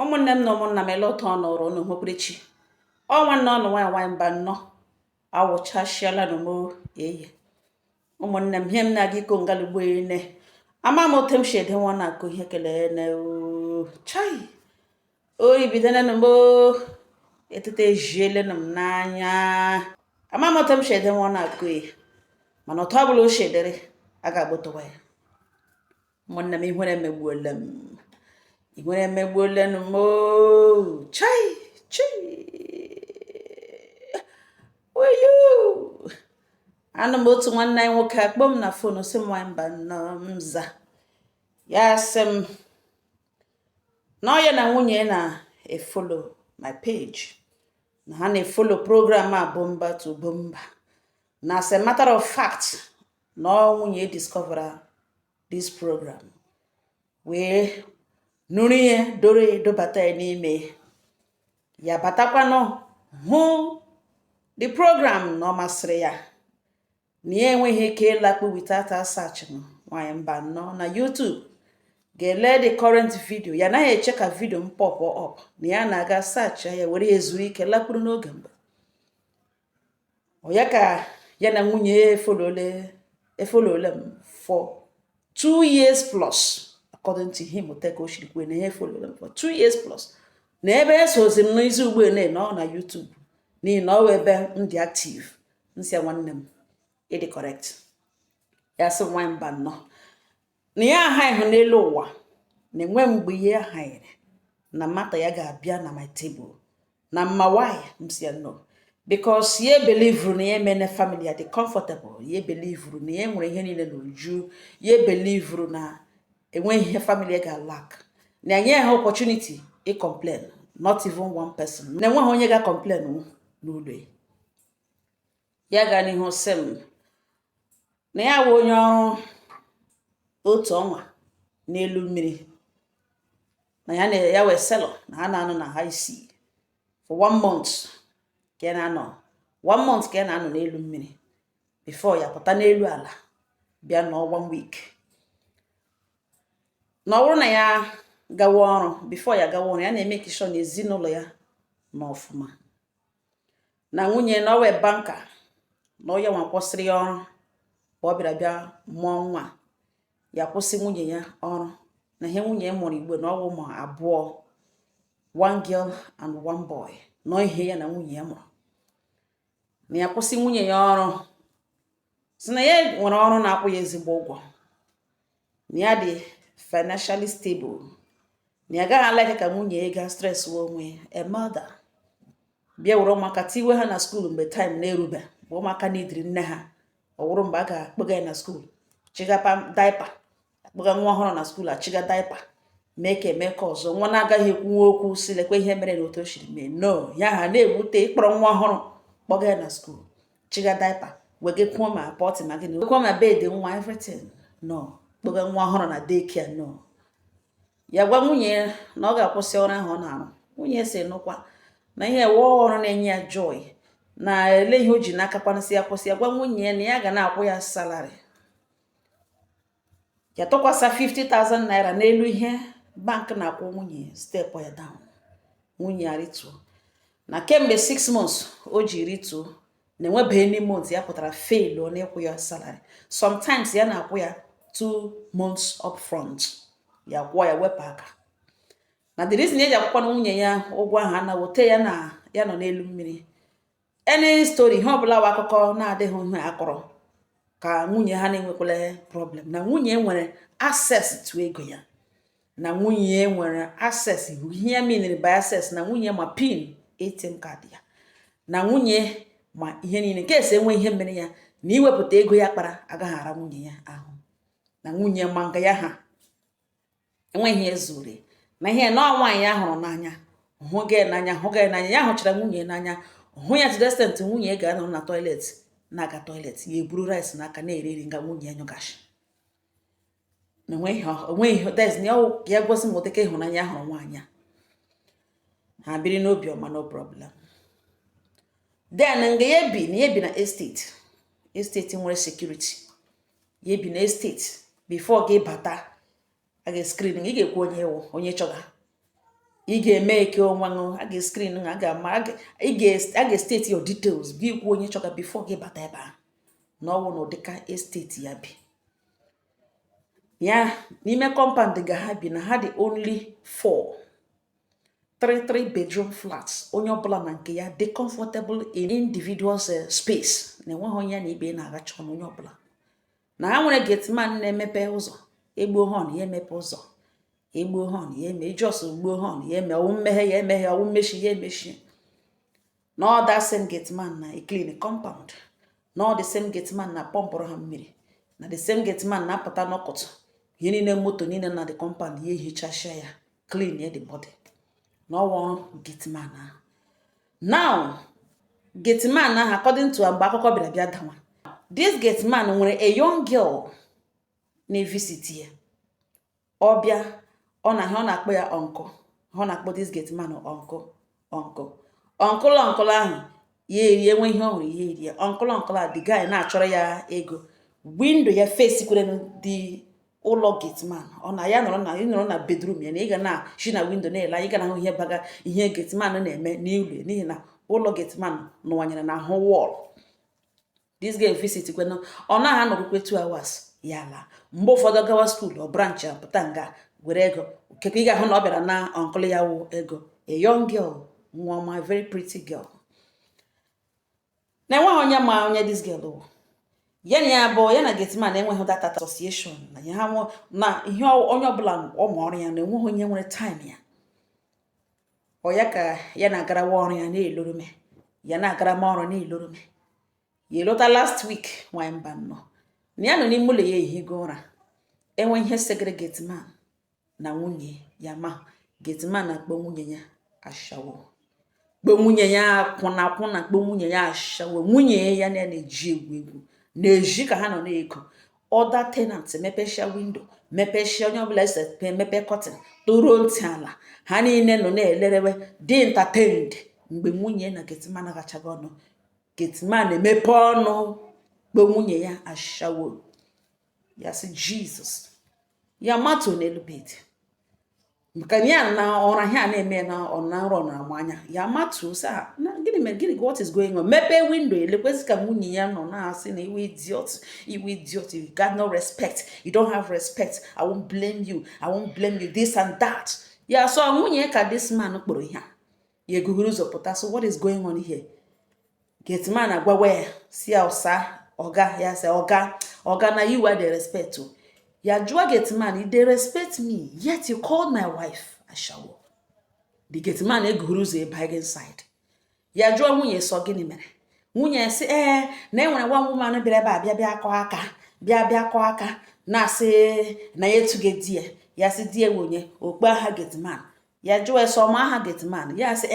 ụmụnne m na ụmụnna m ele otu ọ nọrọ unu hụpụrụchi ọ nwanne ọnụ nwaanyị mba nnọọ awụchashiala n'umo eye ụmụnne m ihe m na-aga iko ngalugbo ene ama m otu m si ede nwa na-akụ ihe kelee ne chai oyi bidona n'umo etete ejiele m n'anya ama m otu m si ede nwa na-akụ mana otu ọ bụla o si edere a ga-agbọtọwa ya ụmụnne m ihere emegbuola m igwere emegbuola n'umo chai oyo anụ m otu nwanne anyị nwoke akpọ m na fon sị m nwanyị mba nza ya sị m na ya na nwunye na-efolo my page na ha na-efolo program a Bomba to Bomba na as a matter of fact na nwunye discover this program wee nụrụ ihe doro edobata ya n'ime ya batakwanụ hụ the program na ọ masịrị ya na ya enweghị ike ịlakpu without search nwanyị mba nnọọ na YouTube ga-ele the current video ya naghị eche ka video m pop up na ya na-aga search ya were ezuru ike lakpuru n'oge mgbe ọ ya ka ya na nwunye efolole m for 2 years plus according to him oteka oshirikwe na ihe folole m for 2 years plus na ebe esozi m n'izu ugbo nọ na YouTube n'ihi na ọ wee ebe m dị active nsị nwanne m ịdị correct ya sị nwanyị mba nnọọ na ya ahaghị n'elu ụwa na enwe mgbe ihe ahaghịrị na mata ya ga-abịa na my table na mma why m si ya no because ye believe na ya emene family ya dị comfortable ye believe na ya nwere ihe niile n'uju ye believe na enweghị ihe family ya ga-lack na nye ha opportunity i complain not even one person na enweghị onye ga-complain n'ụlọ ya ga n'ihu sị m na ya wụ onye ọrụ otu ọnwa n'elu mmiri na ya wee selọ na ha na-anọ na high sea for 1 month ka ya na-anọ 1 month ka ya na-anọ n'elu mmiri before ya pụta n'elu ala bịa nọ 1 week na ọ bụrụ na ya gawa ọrụ before ya gawa ọrụ ya na-eme kishọ na ezinụlọ ya na ọfụma na nwunye na ọwa banka na onye nwa kwụsịrị ya ọrụ ọ bịara bịa mụọ nwa ya kwụsị nwunye ya ọrụ na ihe nwunye mụrụ igbo na ọwụ ụmụ abụọ 1 girl and 1 boy na ihe ya na nwunye ya mụrụ na ya kwụsị nwunye ya ọrụ si na ya nwere ọrụ na-akwụ ya ezigbo ụgwọ na ya dị financially stable na ya gaghị alike ka nwunye ya ga stress onwe a mother bịa were ụmụaka tiwe ha na skuul mgbe time na-erube bụ ụmụaka n'idiri nne ha ọ wụrụ mgbe a ga-akpọga ya na skuul chigapa daipa akpọga nwa ọhụrụ na skuul achiga daipa mee ka eme ka ọzọ nwa na-agaghị ekwuwe okwu si lekwa ihe mere na otu o siri mee no ya ha na-ewute ịkpọrọ nwa ọhụrụ kpọga ya na skuul chiga daipa wegekwuo ma pọtị ma gịnị wekwuo ma bed nwa everything no kpọga nwa ọhụrụ na daycare no ya gwa nwunye na ọ ga-akwụsị ọrụ ahụ ọ na-arụ nwunye si nụkwa na ihe ewe ọrụ na-enye ya joy na ele ihe o ji n'aka kwanasị ya kwụsị ya gwa nwunye ya na ya ga na-akwụ ya salary ya tụkwasa 50,000 naira n'elu ihe bank na-akwụ nwunye step ya down nwunye ya rituo na kemgbe 6 months o ji rituo na enwebeghị any month ya pụtara fail ọ na-ekwu ya salary sometimes ya na-akwụ ya 2 months up front ya gwọ ya wepụ aka na the reason eji akwụkwọ na nwunye ya ụgwọ ahụ anawote ya na ya nọ n'elu mmiri any story ihe ọbụla wa akụkọ na-adịghị ihe akọrọ ka nwunye ha na-enwekwala problem na nwunye nwere access to ego ya na nwunye nwere access ihe ya mean by access na nwunye ma pin ATM card ya na nwunye ma ihe niile nke esi enwe ihe mere ya na iwepụta ego ya kpara agaghị ara nwunye ya ahụ na nwunye ma nga ya ha enweghị ezure na ihe na nwaanyị ya hụrụ n'anya hụ gị n'anya ya hụchara nwunye n'anya hụ ya to the extent nwunye ga-anọ na toilet na-aga toilet ya eburu rice n'aka na-eri nga nwunye ya nyụgashi na onweghị des na ya gosi m oteke ịhụnanya hụrụ nwaanyị ha biri n'obi ọma no problem then nga ya bi na estate nwere security ya bi na estate before gị bata a ga-screen ị ga-ekwu onye chọga ị ga-eme eke onwe a ga-screen a ga-state your details gị kwuo onye chọga before gị bata ebe a na ọwụ na ụdịka estate ya bi ya n'ime compound ga ha bi na ha dị only 3 bedroom flats onye ọbụla na nke ya dị comfortable in individuals space na enweghị onye na ibe na-agacha ọnụ onye ọbụla na ha nwere gateman na-emepe ụzọ egbuo họn ya emepe ụzọ egbuo họn ya eme jos gbuo họn ya eme ọwụ mmeghe ya emeghe ọwụ mmechi ya emechi na ọ da same gateman na clean compound na ọ the same gateman na pọmpụrụ ha mmiri na the same gateman na-apụta n'ọkụtụ ihe niile moto niile na the compound ya ehichasịa ya clean ya the body na ọwụ gateman ahụ now gateman ahụ according to mgbe akụkọ bịa dawa this gateman nwere a young girl na-visit ya ọbịa ọ na-akpọ ya ọnkụ ọ na-akpọ this gateman ọnkụ ọnkụl ahụ ya eri enwe ihe ọ hụrụ ya eri ya ọnkụl a the guy na-achọrọ ya ego windo ya face kwere dị ụlọ gateman ọ na ya nọrọ na bedroom ya na ị ga na-shi na windo na-ele anyị ga na ahụ ihe baga ihe gateman na-eme n'ụlọ n'ihi na ụlọ gateman nọwanyere na ahụ wọl this girl visit kwena ọ naghị anọrụkwe 2 hours ya la mgbe ụfọdụ gawa skuul ọ branch ya pụta nga were ego kekwa ị ga-ahụ na ọ bịara na ọnkụl ya wụ ego a young girl nwa ọma very pretty girl na enweghị onye ma onye this girl wụ ya na ya bụ ya na gateman enweghị data association na ya ha na ihe onye ọbụla ọ ma ọrụ ya na enweghị onye nwere time ya ọ ya ka ya na-agarawa ọrụ ya na-elorume ya na-agara m ọrụ na-elorume ya elota last week nwanyị mba nnọọ na ya nọ n'ime ụlọ ya ehigo ụra enwe ihe segere gateman na nwunye ya ma gateman na-akpọ nwunye ya ashawo kpọ nwunye ya kwụna kpọ nwunye ya ashawo nwunye ya na-eji egwu na-eji ka ha nọ na-ego ọda tenant mepechia windo mepechia onye ọbụla ese mepe kọtin tụruo ntị ala ha niile nọ na-elerewe dị entertained mgbe nwunye na gateman agachaghị ọnụ gateman emepe ọnụ kpọ nwunye ya ashawo ya sị Jesus ya matụ n'elu bed maka ya na ọra ha na-eme na ọna nrọ na amanya ya matụ sa na gịnị what is going on mepe window elekwezi ka nwunye ya nọ na-asị na iwe idiot you got no respect, you don't have respect, I won't blame you this and that ya so nwunye ka this man kpọrọ ihe ya eguhuru ụzọ pụta so what is going on here gateman agwawe si ọsa ọga ya sị ọga na you are the respect to ya jụọ gateman they respect me yet you called my wife ashawo the gateman eguhuru ụzọ ebe inside ya jụọ nwunye sọ gịnị mere nwunye sị na enwere nwa woman bịara ebe bịa kọọ aka na-asị na ya etughị di ya sị di onye okpe aha gateman ya jụọ sọ ma aha gateman ya sị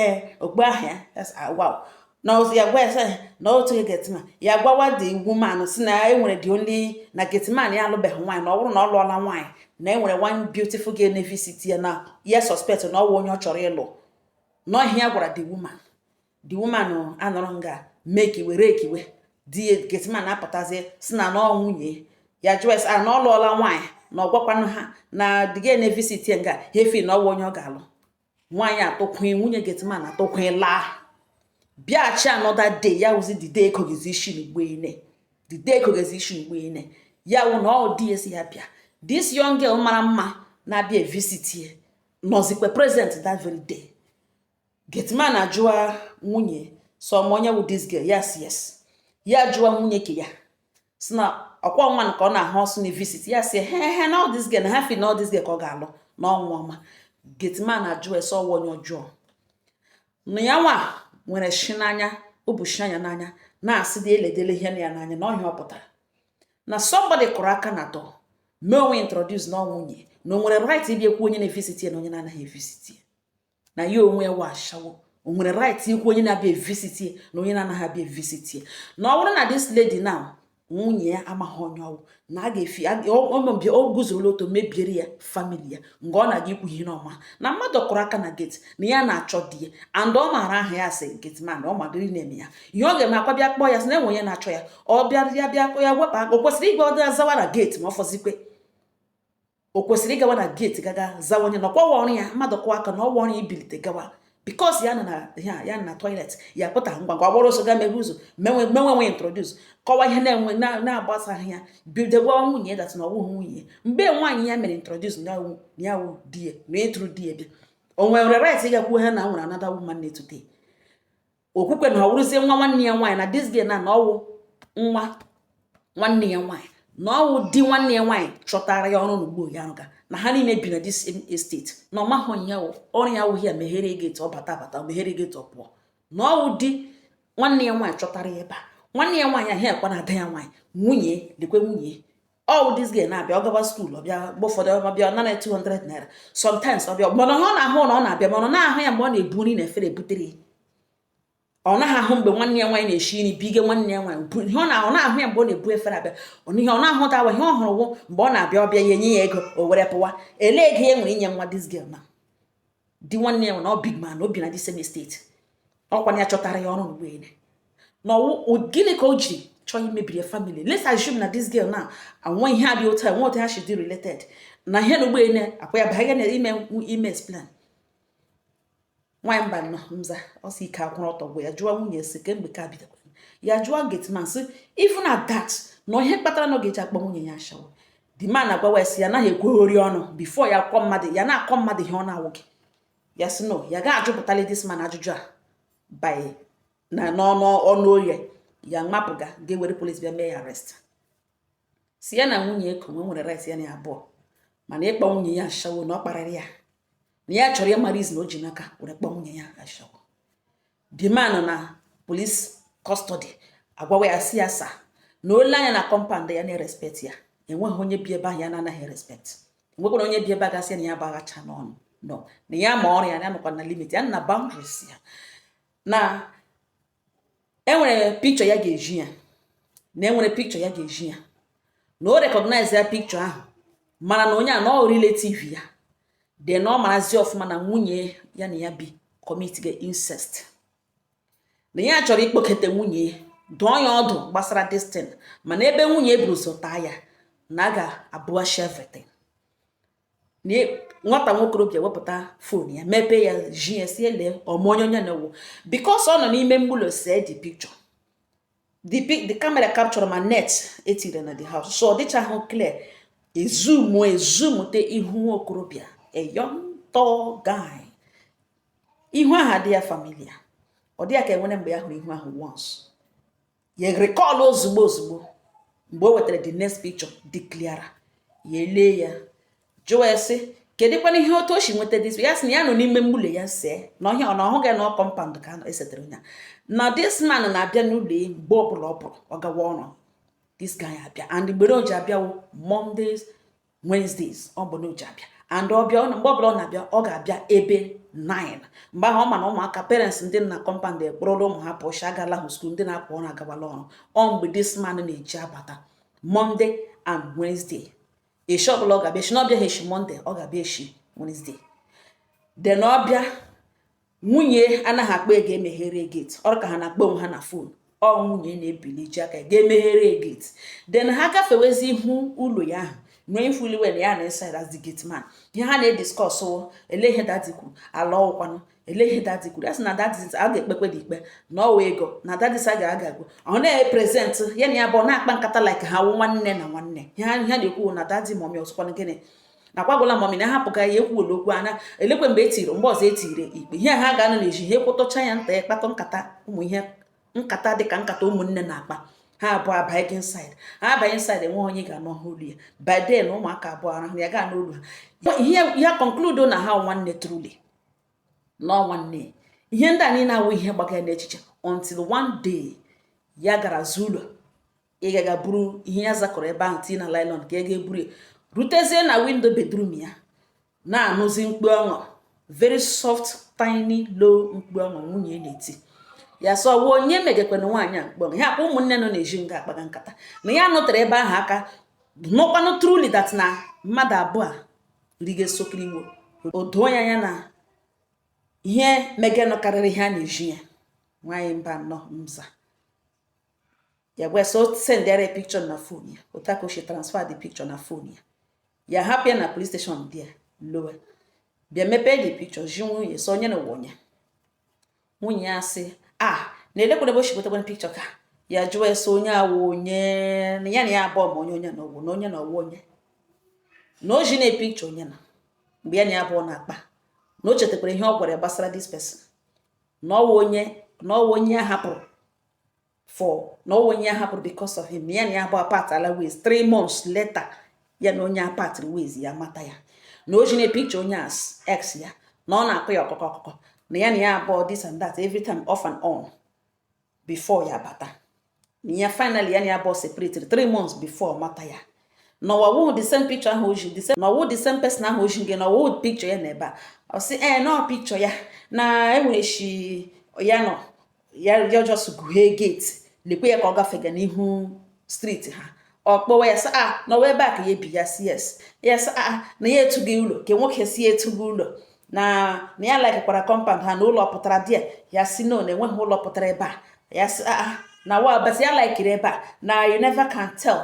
okpe aha ya wow na ozi ya gwa ese na otu gateman ya gwawa the woman si na enwere the only na gateman ya alụbeghị nwaanyị na ọ bụrụ na ọ lụọla nwaanyị na enwere one beautiful girl na visit ya na ya suspect na ọ bụ onye ọ chọrọ ịlụ na ihe ya gwara the woman anọrọ nga mekiwe di gateman apụtazi si na ọ nwunye ya jụọ ese na ọ lụọla nwaanyị na ọ gwakwanụ ha na the girl na visit ya nga hefi na ọ bụ onye ọ ga-alụ nwaanyị atụkwe nwunye gateman atụkwe laa bịachi another day ya wụzi the day congregation mgbe ya wụ na ọ dị esi ya bịa this young girl mara mma na-abịa visit ya nọzikwe present that very day gateman ajụwa nwunye so onye wụ this girl yes ya jụwa nwunye ke ya si na ọkwa nwa nke ọ na-ahụ ọsụ na visit ya si na all this girl na ha fi na all this girl ka ọ ga-alụ n'ọnwa ọma gateman ajụwa so ọwa onye ọjọọ na ya nwa nwere shi n'anya obushi anya n'anya na-asị dị eledele ihe na ya n'anya na ọhịa ọ pụtara na somebody kụrụ aka na atọ mee onwe introduce na nwunye na o nwere right ịbịa ekwu onye na-evisit na onye na-anaghị evisit na ya onwe wa ashawo o nwere right ikwu onye na-abịa evisit na onye na-anaghị abịa evisit na ọ bụrụ na this lady now nwunye ya amaghị onye ọwụ na a ga-efi o guzoro otu mebiere ya famili ya mgbe ọ na-aga ikwu ihe n'ọma na mmadụ kụrụ aka na gate na ya na-achọ di ya and ọ maara aha ya sị gateman ọ madịrị na-eme ya ihe ọ ga-eme akwa bịa kpọọ ya sị na enwe onye na-achọ ya ọ bịa kpọọ ya wepụ aka o kwesịrị igwe ọ dị azawa na gate ma ọ fọzikwe o kwesịrị ịgawa na gate gaga zawanye na ọkwawa ọrụ ya mmadụ kụwa aka na ọwa ọrụ ya ibilite gawa because ya na toilet ya pụta ngwa ngwa ọgbọrọ ụzọ ga meghe ụzọ menwe introduce kọwa ihe na-agbasaghị ya bidogwa nwunye dat na ọwụghị nwunye mgbe nwaanyị ya mere introduce ya wụ di ya na ịtụrụ di ya bịa o nwere right ịgakwu ha na nwere another woman na today okwukwe na ọwụrụzie nwa nwanne ya nwaanyị na this girl na ọwụ nwa nwanne ya nwaanyị na ọwụ di nwanne ya nwaanyị chọtara ya ọrụ n'ugbo ya rụga na ha niile bi na this estate na ọmahụ ya ọrụ ya wụghị ya meghere gate ọ bata meghere gate ọ pụọ na ọwụ di nwanne ya nwaanyị chọtara ya ebe a nwanne ya nwaanyị ahụ akwa na ada ya nwaanyị nwunye lekwe nwunye all this girl na-abịa ọ gaba skuul ọbịa mgbe ụfọdụ ọbịa nana 200 naira sometimes ọbịa mana ọ na-ahụ na ọ na-abịa mana ọ na-ahụ ya mgbe ọ na-ebu nri na efere butere ọ naghị ahụ mgbe nwanne ya nwaanyị na-eshi nri bige nwanne ya nwaanyị ọ na-ahụ ya mgbe ọ na-ebu efere abịa ihe ọ na-ahụta awa ihe ọ hụrụ mgbe ọ na-abịa ọbịa ya enye ya ego o were pụwa elee ego ya nwere inye nwa this girl na di nwanne ya na ọ big man obi na the same estate ọkwa ya chọtara ya ọrụ n'ugbo na gịnị ka o ji chọọ imebiri family let's assume na this girl na anwe ihe adị otu a nwe otu ha should be related na ihe n'ugbo akwa ya banye na ime explain nwaanyị mba nọ mza ọsọ ike akwụrụ ọtọ bụ ya jụọ nwunye si kemgbe ka bidokwa ya jụọ gateman si even at that na ihe kpatara na ọ ga-eji akpọ nwunye ya ashawo the man agwawa si ya naghị ekweghori ọnụ before ya akọ mmadụ ya na-akọ mmadụ ihe ọ na-awụghị ya si no ya ga-ajụpụtali this man ajụjụ a by na n'ọnụ oye ya mapụga ga-ewere polisi bịa mee ya arrest si ya na nwunye eko nwere right ya na abụọ mana ịkpọ nwunye ya ashawo na ọ kparịrị ya na ya chọrọ ya mara izi na o ji n'aka were kpọọ nwunye ya ashawo the man na police custody agwawa ya si ya sa na ole anya na compound ya na-respect ya enweghị onye bi ebe ahụ ya na-anaghị respect enwekwara onye bi ebe a gasị na ya baghacha n'ọnụ no na ya ma ọrụ ya na nọkwa na limit ya na boundaries ya na enwere picture ya ga-eji ya na enwere picture ya ga-eji ya na o recognize ya picture ahụ mana na onye a na ọ relative ya de na ọ marazi ọfụma na nwunye ya na ya bi commit ga incest na ya chọrọ ikpokete nwunye dụọ ya ọdụ gbasara destin mana ebe nwunye eburuso taa ya na a ga-abụashi everything nwata nwokorobịa wepụta fon ya mepee ya ji ya si ele ọmụonye na-ewu because ọ nọ n'ime mgbulo see the picture the camera capture ma net etire na the house so ọ dịchaghị clear ezumute ihu nwa okorobịa a young tall guy ihu aha dị ya familia ọ dị ya ka enwere mgbe ya hụrụ ihu ahụ once ya recall ozugbo mgbe o wetara the next picture dị clear ya elee ya jụọ sị kedụkwana ihe otu o si nweta dis ya sị na ya nọ n'ime mgbule ya see na ọhịa ọ na ọhụghị na compound ka esetere ya na this man na-abịa n'ụlọ ya mgbe ọbụla ọ pụrụ ọ gawa ọrụ this guy abịa and mgbe o ji abịawo Mondays Wednesdays ọ bụ na o ji abịa and ọbịa mgbe ọbụla ọ na-abịa ọ ga-abịa ebe 9 mgbe ahụ ọ ma na ụmụaka parents ndị na compound ekpọrọla ụmụ ha pụọ shi agala hụ school ndị na-apụ ọrụ agawala ọrụ ọ mgbe this man na-eji abata Monday and Wednesday eshi ọbụla ọ ga-abịa eshi na ọbịa eshi Monday ọ ga-abịa eshi Wednesday then ọbịa nwunye anaghị akpa ego emeghere gate ọrụ ka ha na-akpọ onwe ha na phone ọ nwunye na-ebili ji aka ga-emeghere gate then ha gafewezi ihu ụlọ ya ahụ nwee ifuliwe na ya na inside as the gate man ihe ha na-ediscuss ele ihe dadi kwuru ala ọkwanụ ele ihe dadi kwuru asị na dadi a ga-ekpekwe dị ikpe na ọwa ego na dadi sa ga-agagụ ọ na-eprezent ya na ya bụ na-akpa nkata like ha wụ nwanne na nwanne ha na-ekwu na dadi mọmi ọsụkwanụ gịnị na kwagwala mọmi na hapụga ya ekwuola okwu anya elekwe mgbe etiri mgbe ọzọ etire ikpe ihe ha ga-anọ na-eji ihe kwụtọcha ya nta ya kpatọ nkata ụmụ ihe nkata dịka nkata ụmụnne na-akpa ha abụọ abanye inside ha abanye inside enwe onye ga-anọ olu ya by then ụmụaka abụọ arahụ ya gaa n'olu ha ihe ya conclude na ha nwanne truly nọ nwanne ihe ndị a niile awụ ihe gbaga n'echiche until one day ya gara Zulu ịgaga buru ihe ya zakọrọ ebe ahụ tii na nylon ka ego eburu rutezie na window bedroom ya na-anụzi mkpu ọṅụ very soft tiny low mkpu ọṅụ nwunye na-eti ya so ọwụ onye megekwana nwaanyị a mkpọrọ ihe akpa ụmụnne nọ na-eji nga akpaga nkata na ya nụtara ebe ahụ aka nụkwanụ truly that na mmadụ abụọ rige sokiriwo odo ya na ihe megenụ karịrị ihe a na-eji ya nwaanyị mba nọ mza ya gwa so send ya picture na phone ya otako she transfer the picture na phone ya ya hapụ ya na police station dị ya lowe bịa mepee the picture ji nwunye so onye na nwunye nwunye ya sị na-elekwere ebe o shigotekwana picture ka ya jụọ eso onye awụ onye na ya na ya abụọ ma onye na ọwụ na onye na ọwụ onye na o ji na picture onye na mgbe ya na ya abụọ na-akpa na o chetakwara ihe ọ gwara ya gbasara this person na ọwụ onye ahapụrụ because of him. Ya na ya abụọ apart ala ways 3 months later ya na onye apart ways ya mata ya na o ji na picture onye as ex ya na ọ na-akụ ya ọkụkọ na ya na ya abụọ this and that every time off and on before ya bata na ya finally ya na ya abụọ separated 3 months before mata ya na ọwụ the same picture ahụ oji na ọwụ the same person ahụ oji gị na ọwụ picture ya na ebe a ọ sị na picture ya na enwere shi ya nọ ya just guhee gate lekwe ya ka ọ gafega n'ihu street ha ọ kpọwa ya sị na ọwa ebe a ka ya ebi ya si yes na ya etughị ụlọ ka nwoke si etughị ụlọ na ya lakikwara compound ha na ụlọ pụtara dị ya si no na enweghị ụlọ pụtara ebe a ya sị na but ya likiri ebe a na you never can tell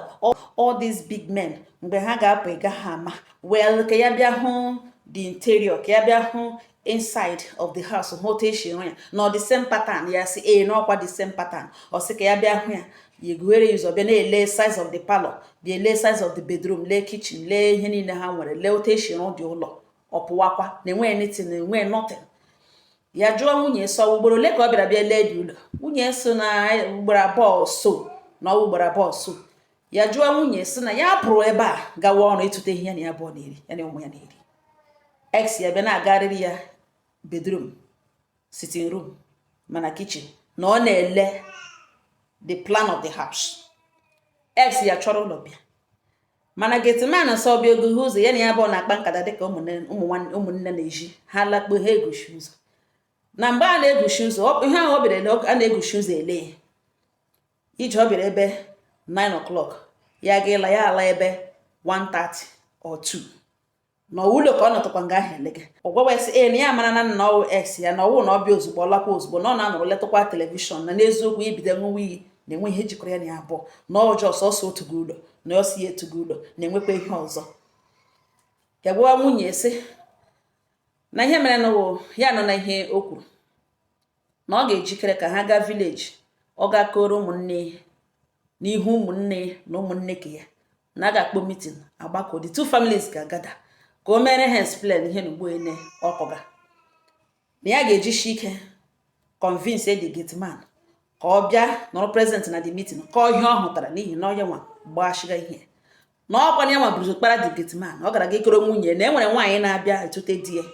all these big men mgbe ha ga-apụ ịga ha ama well ka ya bịa hụ the interior ka ya bịa hụ inside of the house otu esi enwe ya na the same pattern ya sị na ọkwa the same pattern ọ sị ka ya bịa hụ ya yeguhere ụzọ bịa na-ele size of the parlor bịa ele size of the bedroom lee kitchen lee ihe niile ha nwere lee otu esi rụ dị ụlọ ọpụwakwa na enwe anything na enwe nothing ya jụọ nwunye so ugboro ole ka ọ bịara bịa lee dị ụlọ nwunye so na ugboro abụọ so na ugboro abụọ so ya jụọ nwunye so na ya pụrụ ebe a gawa ọrụ ịtụte ihe ya na ya abụọ na-eri ya na ụmụ ya na-eri ex ya bịa na-agarịrị ya bedroom sitting room mana kitchen na ọ na-ele the plan of the house ex ya chọrọ ụlọ bịa mana getiman sọ bịa ogohe ụzọ ya na ya abụọ na-akpa nkata dịka ụmụnne na-eji ha lakpo ha egochi ụzọ na mgbe a na-egochi ụzọ ihe ahụ ọ bịara a na-egochi ụzọ ele iji ọ bịara ebe 9 o'clock ya ga-ịla ya ala ebe 1:30 or 2 na ụlọ ka ọ nọtụkwa nga ahụ elega ọgwawa sị na ya mara na nna ọwụ ex ya na ọwụ na ọbịa ozugbo ọlakwa ozugbo na ọ na-anọrọ letụkwa telivishọn na n'eziokwu ibido nwewe iyi na enwe ihe jikọrọ ya na ya abụọ na ọjọọ sọsọ otugo ụlọ na ọ si ya etugo ụlọ na-enwekwa ihe ọzọ ya gwa nwunye sị na ihe mere na ya nọ na ihe o kwuru na ọ ga-ejikere ka ha gaa vileji ọ ga-akọrọ ụmụnne n'ihu ụmụnne na ụmụnne ka ya na a ga-akpọ mitin agbakọ the two families ga-agada ka o mere ha explain ihe na ugbo ene ọkọga na ya ga-ejishi ike convince the gate man ka ọ bịa nọrọ present na the meeting ka ihe ọ hụtara n'ihi na onye nwa gbashiga ihe na ọkwa na ya nwa bụrụ kpara the gate man ọ gara ga ikoro nwunye na enwere nwaanyị na-abịa etute di ya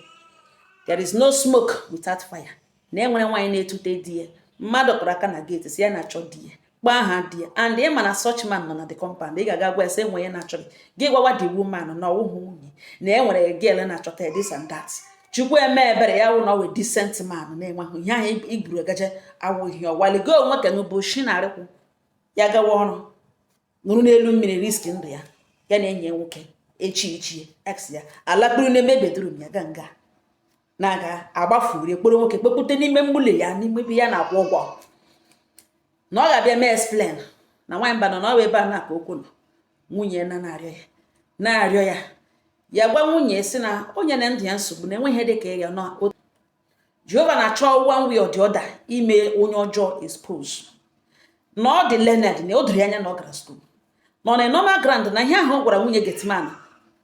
there is no smoke without fire na enwere nwaanyị na-etute di ya mmadụ kpọrọ aka na gate si ya na-achọ di ya kpọọ aha di ya and ị ma na such man nọ na the compound ị ga-aga gwa ese enwe ya na-achọ gị gwawa the woman na ọwụhụ nwunye na enwere girl na-achọta this and that chukwu eme ebere ya wụ na ọwe decent man na-enweghị ihe ahụ igburu gaje awụghị ọwaligo onwe ka n'ụbọchị na-arịkwụ ya gawa ọrụ nụrụ n'elu mmiri riski ndụ ya ya na enyi nwoke echi ex ya alakpuru n'ime bedroom ya ga nga na-aga agbafuri ekporo nwoke kpekpute n'ime mgbuli ya n'ime ebe ya na-akwụ ụgwọ na ọ ga-abịa mee explain na nwaanyị mba nọ n'ọwa ebe a na-akpa okwu nọ nwunye na-arịọ ya ya gwa nwunye si na onye na ndụ ya nsogbu na enweghị dị ka ya na Jehova na-achọ one way or the other ime onye ọjọọ expose na ọ dị learned na o doro anya na ọ gara school nọ na normal ground na ihe ahụ ọ gwara nwunye getman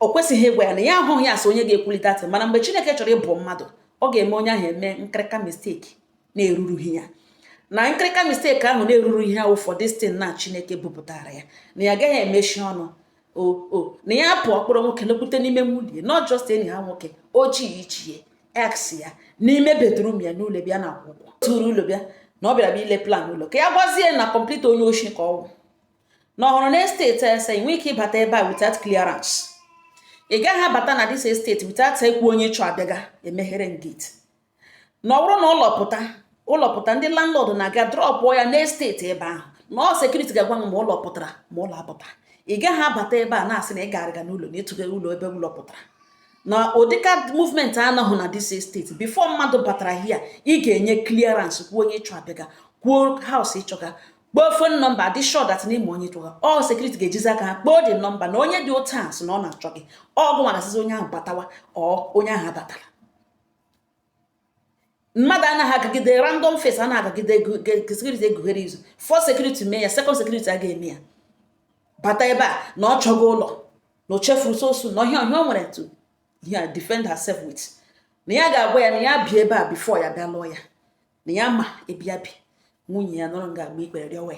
o kwesịghị ịgwa ya na ya ahụghị ya so onye ga-ekwulite atị mana mgbe Chineke chọrọ ịbụ mmadụ ọ ga-eme onye ahụ eme nkịrịka mistake na-erurughị ya na nkịrịka mistake ahụ na-erurughị ya ụfọdụ site na Chineke bupụtara ya na ya agaghị emechi ọnụ na ya pụọ kpọrọ nwoke lekwute n'ime nwunye not just enyi ha nwoke ochie ichie ex ya n'ime bedroom ya n'ụlọ bịa na akwụkwọ tụrụ ụlọ bịa na ọ bịara bịa ile plan ụlọ ka ya gwazie na complete onye oshi ka ọwụ na ọhụrụ na esteti ese nwee ike ịbata ebe a without clearance ị gaghị abata na this estate without ekwu onye chọ abịaga emeghere gate na ọ bụrụ na ụlọpụta ndị landlord na-aga drọpụọ ya na esteti ebe ahụ na ọ sekuriti ga-agwa ma ụlọ pụtara ma ụlọ apụta ị gaghị abata ebe a na-asị na ị ga-arịga n'ụlọ na ịtụga ụlọ ebe ụlọ pụtara na ụdịka movement anọghị na this estate before mmadụ batara hia ị ga-enye clearance kwuo onye chọ abịaga kwuo house ịchọga kpọọ phone number dị sure that n'ime onye tụga all security ga-ejizi aka ha kpọọ the number na onye dị otu a sị na ọ na-achọ gị ọgụ nwara asịzi onye ahụ batawa onye ahụ abatara. mmadụ anaghị agagide random face anaghị agagide security egughere izu first security mee ya second security a ga-eme ya bata ebe a na ọ chọghị ụlọ na o chefuru sosu na ọhịa o nwere to ya defend herself with na ya ga-agwa ya na ya bi ebe a before ya bịa lụọ ya na ya ma ebia bi nwunye ya nọrọ ga-agba ikpere rịọwe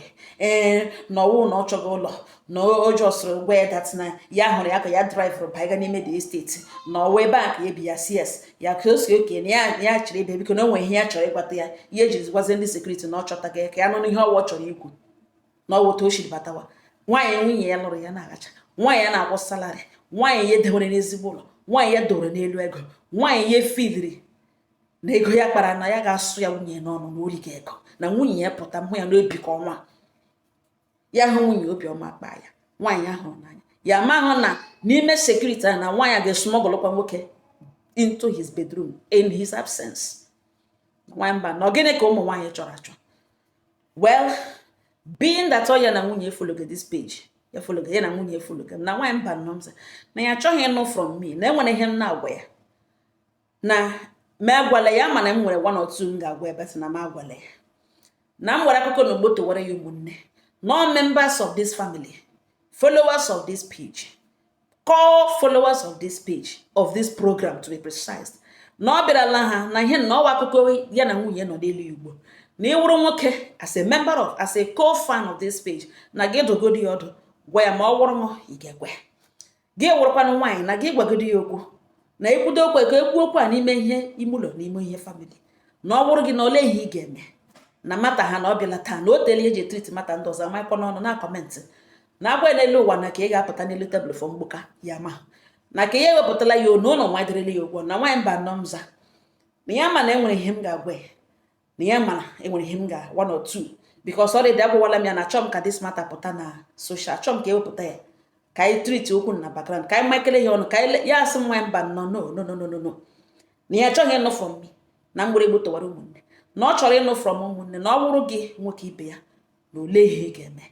na ọwụ na ọ chọghị ụlọ na o jọsịrị gwa ya dat na ya hụrụ ya ka ya drive baiga n'ime the estate na ọwa ebe a ka ebi ya cs ya ka o si oke na ya chịrị ebe biko na o nwere ihe ya chọrọ ịgbata ya ihe eji gwazie ndị sekuriti na ọ chọta gị ka ya nọ n'ihe ọwa chọrọ ikwu na ọwụ otu o shiri batawa. nwaanyị nwunye ya lụrụ ya na-agacha nwaanyị ya na-akwụ salari nwaanyị ya dewere n'ezigbo ụlọ nwaanyị ya dowere n'elu ego nwaanyị ya efidiri na ego ya kpara na ya ga-asụ ya nwunye n'ọnụ na ori ga ego na nwunye ya pụta mhụ ya n'obi ka ọnwa ya hụ nwunye obiọma kpaa ya nwaanyị ahụ n'anya ya mahụ na n'ime sekuriti a na nwaanyị ga-esumọgọlụkwa nwoke into his bedroom in his absence. nwaanyị mba na gịnị ka ụmụ nwaanyị chọrọ achọ? well being that ya na nwunye efologo this page ya fologo ya na nwunye efologo na nwaanyị mba nnọmza na ya achọghị ịnụ from me na enwere ihe m na-agwa ya na ma agwala ya mana m nwere one or two m ga-agwa ebe sị na m agwala ya na m nwere akụkọ na ogboto were ya ụmụnne no members of this family followers of this page core followers of this page of this program to be precise na ọ bịarala ha na ihe na ọwa akụkọ ya na nwunye nọ n'elu igbo na ịwụrụ nwoke as a member of as a co-fan of this page na gị dogodi ya ọdụ gwa ya ma ọ wụrụ m ị ga-egwe gị wụrụkwanụ nwaanyị na gị gwagodi ya okwu na ekwudo okwu ka ekwu okwu a n'ime ihe ime ụlọ n'ime ihe famili na ọ wụrụ gị na ole ihe ị ga-eme na mata ha na ọ bịala taa na o tele eji etrit mata ndị ọzọ amaịkọ n'ọnụ na kọmentị na agwa n'elu ụwa na ka ị ga-apụta n'elu tebụl fọ mgboka ya ma na ka ya ewepụtala ya onu ụlọ nwa dịrịla ya ụgwọ na nwaanyị mba nnọmza na ya ma na enwere ihe m ga-agwa ya na ya mana enwere ihe m ga one or two because already agwawala m ya na achọ m ka this matter pụta na social achọ m ka ewepụta ya ka anyị triti okwu na background ka anyị makele ya ọnụ ka ya asị nwaanyị mba nnọọ no na ya achọghị ịnụ from me na mgbere egbo tọwara ụmụnne na ọ chọrọ ịnụ from ụmụnne na ọ bụrụ gị nwoke ibe ya na ole ihe ị ga-eme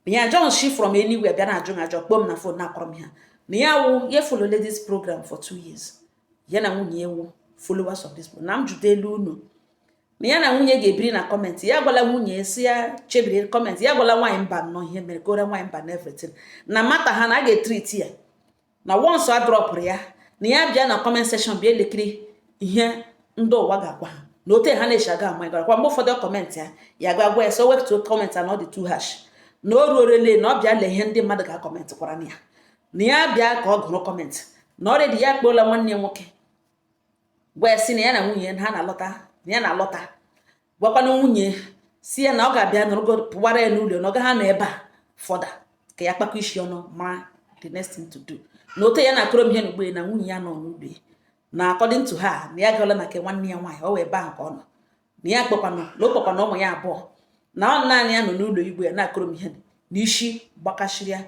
na ya John shi from anywhere bịa na-ajụ m ajọ kpọọ m na fon na-akọrọ m ha na ya wụ ya follow this program for 2 years ya na nwunye ewu followers of this program na m jụta elu unu na ya na nwunye ga-ebiri na kọmentị ya gwala nwunye si ya chebiri kọmentị ya gwala nwaanyị mba nnọọ ihe mere ka ore nwaanyị mba na everything na mata ha na a ga-etriti ya na once a dropụrụ ya na ya bịa na comment section bịa elekiri ihe ndị ụwa ga-agwa ha na ote ha na-echi aga ama gara kwa mgbe ụfọdụ kọmentị ya ga-agwa ya so wetuo kọmentị na ọ dị too harsh na o ruorele na ọ bịa lee ihe ndị mmadụ ga-akọmentị kwara na ya bịa ka ọ gụrụ kọmentị na ọrịdị ya kpoola nwanne ya nwoke gwa ya si na ya na nwunye ha na-alọta gwakwana nwunye si ya na ọ ga-abịa nọrọgo pụwara ya n'ụlọ na ọ gaghị nọ ebe a fọda ka ya kpakọ isi ọnụ mara the next thing to do na ote ya na-akọrọ m ihe n'ugbo na nwunye ya nọ n'ụlọ na according to her na ya gaala na nke nwanne ya nwaanyị ọ wee ebe ahụ ka ọ nọ na ya kpọkwana ụmụ ya abụọ na ọ naanị ya nọ n'ụlọ igbo ya na-akọrọ m ihe n'isi gbakashiri ya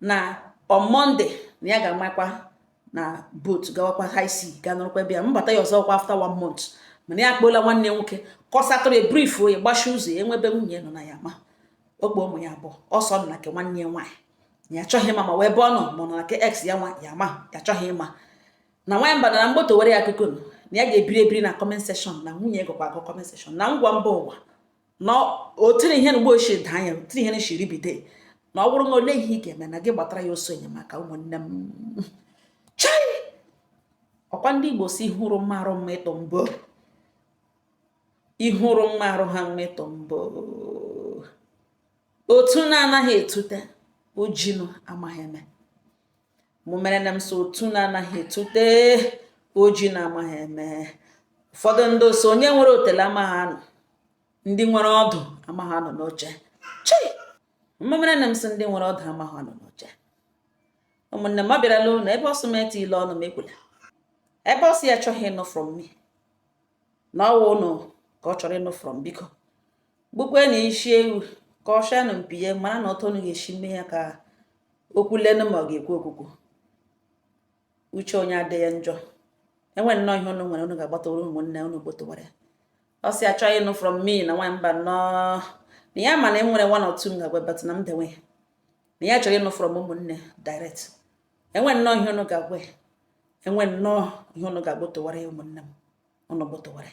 na on Monday na ya ga-amakwa na boat gawakwa high sea ga nọrọkwa ebe ya mbata ya ọzọ kwa after 1 month mana ya kpọọla nwanne nwoke kọsatụrụ brief onye gbashi ụzọ ya enwebe nwunye nọ na ya ma okpo ụmụ ya abụọ ọsọ nọ na nke nwanne ya nwaanyị ya achọghị ịma ma wee ebe ọ nọ ma ọ nọ na nke ex ya nwa ya ma ya achọghị ịma na nwaanyị mba na mgboto were ya akụkọ na ya ga-ebiri ebiri na comment section na nwunye gụkwa agụ comment section na ngwa mba ụwa na otiri ihe na ugbo ochie daa ya otiri ihe na-eshiri bide na ọ bụrụ na ole ihe ị ga-eme na gị gbatara ya oso enyemaka ụmụnne m chai ọkwa ndị Igbo si hụrụ mmarụ mmetọ mbọ ihụrụ mmarụ ha mmetọ mbọ otu na-anaghị etute ojinu amaghị eme mụ mere na m so otu na-anaghị etute ojinu amaghị eme ụfọdụ ndị so onye nwere otele amaghị anụ ndị nwere ọdụ amaghị anọ n'oche chi mụ mere na m so ndị nwere ọdụ amaghị anọ n'oche ụmụnne m abịarala ụlọ ebe ọsọ meti ile ọnụ m ekwula ebe ọsọ ya achọghị ịnụ from me na ọwa ụnụ ka ọ chọrọ ịnụ from biko gbukwe na isi ewu ka ọ shanụ mpi ya mara na ọtọnụ ga-esi mee ya ka okwu lenụ ma ọ ga-ekwu okwukwu uche onye adịghị njọ enwere nnọọ ihe ụnụ nwere ụnụ ga-agbatawara ụmụnne ụnụ gbotowara ọ sị achọghị ịnụ from me na nwa mba nnọọ na ya ma na enwere one or two ngagwe but na mbenwe na ya chọrọ ịnụ from ụmụnne direct enwe nnọọ ihe unu ga-agwa enwe nnọọ ihe unu ga-agbotowara ya ụmụnne m unu gbotowara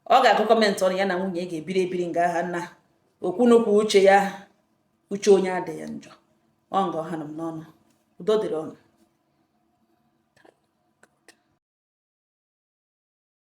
ọ ga-agụ kọmentị ọnụ ya na nwunye ga-ebiri ebiri nga aha nna okwu n'okwu uche ya uche onye adịghị njọ ọ nga ọha nọ m n'ọnụ udo dịrị ọnụ